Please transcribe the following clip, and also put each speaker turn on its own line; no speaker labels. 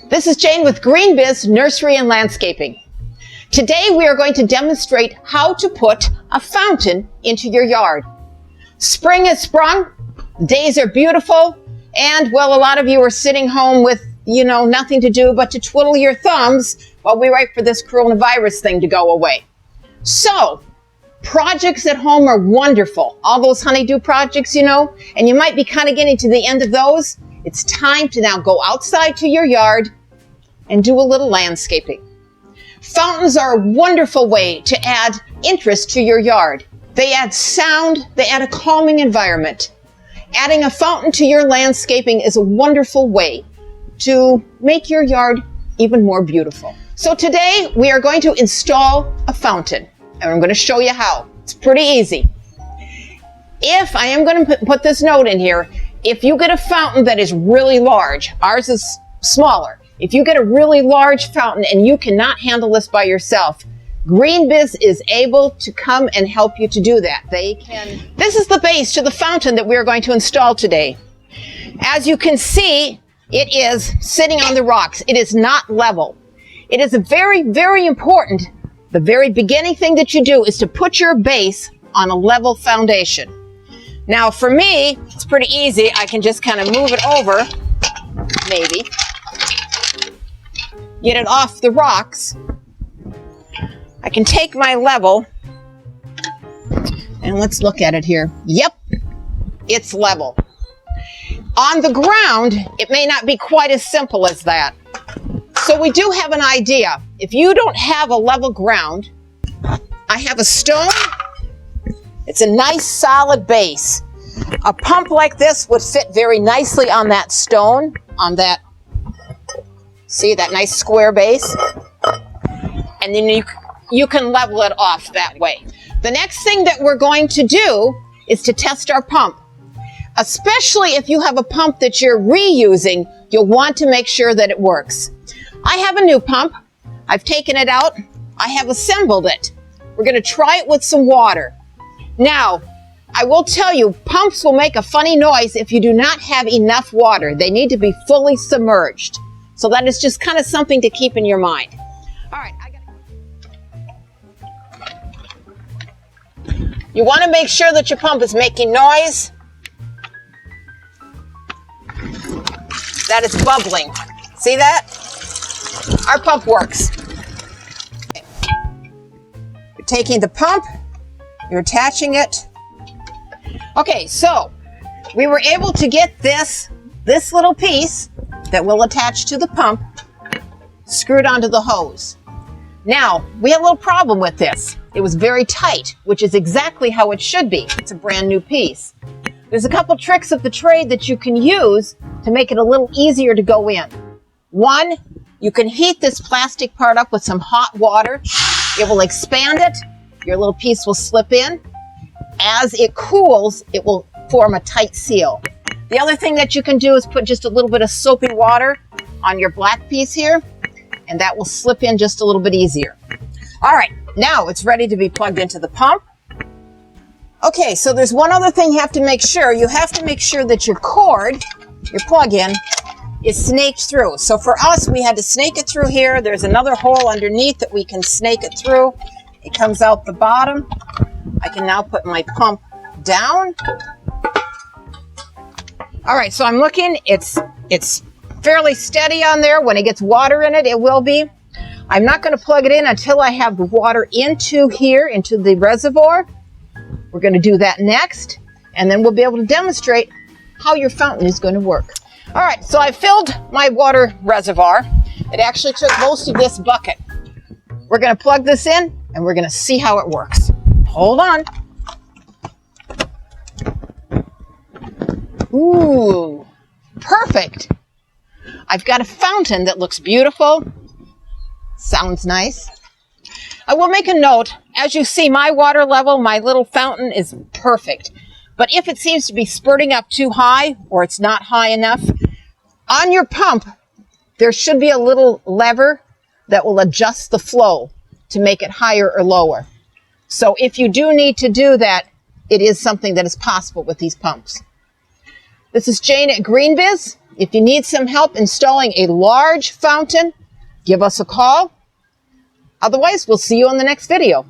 This is Jane with Green Biz Nursery and Landscaping. Today we are going to demonstrate how to put a fountain into your yard. Spring has sprung, days are beautiful, and well, a lot of you are sitting home with, nothing to do but to twiddle your thumbs while we wait for this coronavirus thing to go away. So, projects at home are wonderful. All those honeydew projects, and you might be kind of getting to the end of those. It's time to now go outside to your yard and do a little landscaping. Fountains are a wonderful way to add interest to your yard. They add sound, they add a calming environment. Adding a fountain to your landscaping is a wonderful way to make your yard even more beautiful. So today we are going to install a fountain, and I'm going to show you how. It's pretty easy. If I am going to put this note in here, if you get a fountain that is really large, ours is smaller. If you get a really large fountain and you cannot handle this by yourself, Green Biz is able to come and help you to do that. This is the base to the fountain that we are going to install today. As you can see, it is sitting on the rocks. It is not level. It is a very, very important, the very beginning thing that you do is to put your base on a level foundation. Now for me, it's pretty easy. I can just kind of move it over, maybe. Get it off the rocks. I can take my level, and let's look at it here. Yep, it's level. On the ground, it may not be quite as simple as that. So we do have an idea. If you don't have a level ground, I have a stone. It's a nice solid base. A pump like this would fit very nicely on that stone, on that, see that nice square base? And then you can level it off that way. The next thing that we're going to do is to test our pump. Especially if you have a pump that you're reusing, you'll want to make sure that it works. I have a new pump. I've taken it out. I have assembled it. We're going to try it with some water. Now, I will tell you, pumps will make a funny noise if you do not have enough water. They need to be fully submerged. So that is just kind of something to keep in your mind. All right. You want to make sure that your pump is making noise, that it's bubbling. See that? Our pump works. You're taking the pump, you're attaching it. Okay, so we were able to get this little piece that will attach to the pump screwed onto the hose. Now, we had a little problem with this. It was very tight, which is exactly how it should be. It's a brand new piece. There's a couple tricks of the trade that you can use to make it a little easier to go in. One, you can heat this plastic part up with some hot water. It will expand it. Your little piece will slip in. As it cools, it will form a tight seal. The other thing that you can do is put just a little bit of soapy water on your black piece here, and that will slip in just a little bit easier. All right, now it's ready to be plugged into the pump. Okay, so there's one other thing you have to make sure. You have to make sure that your cord, your plug-in, is snaked through. So for us, we had to snake it through here. There's another hole underneath that we can snake it through. It comes out the bottom. I can now put my pump down. All right, so I'm looking. It's fairly steady on there. When it gets water in it, it will be. I'm not going to plug it in until I have the water into here, into the reservoir. We're going to do that next, and then we'll be able to demonstrate how your fountain is going to work. All right, so I filled my water reservoir. It actually took most of this bucket. We're going to plug this in, and we're going to see how it works. Hold on. Ooh, perfect. I've got a fountain that looks beautiful. Sounds nice. I will make a note. As you see, my water level, my little fountain is perfect. But if it seems to be spurting up too high or it's not high enough, on your pump, there should be a little lever that will adjust the flow to make it higher or lower. So if you do need to do that, it is something that is possible with these pumps. This is Jane at GreenBiz. If you need some help installing a large fountain, give us a call. Otherwise, we'll see you on the next video.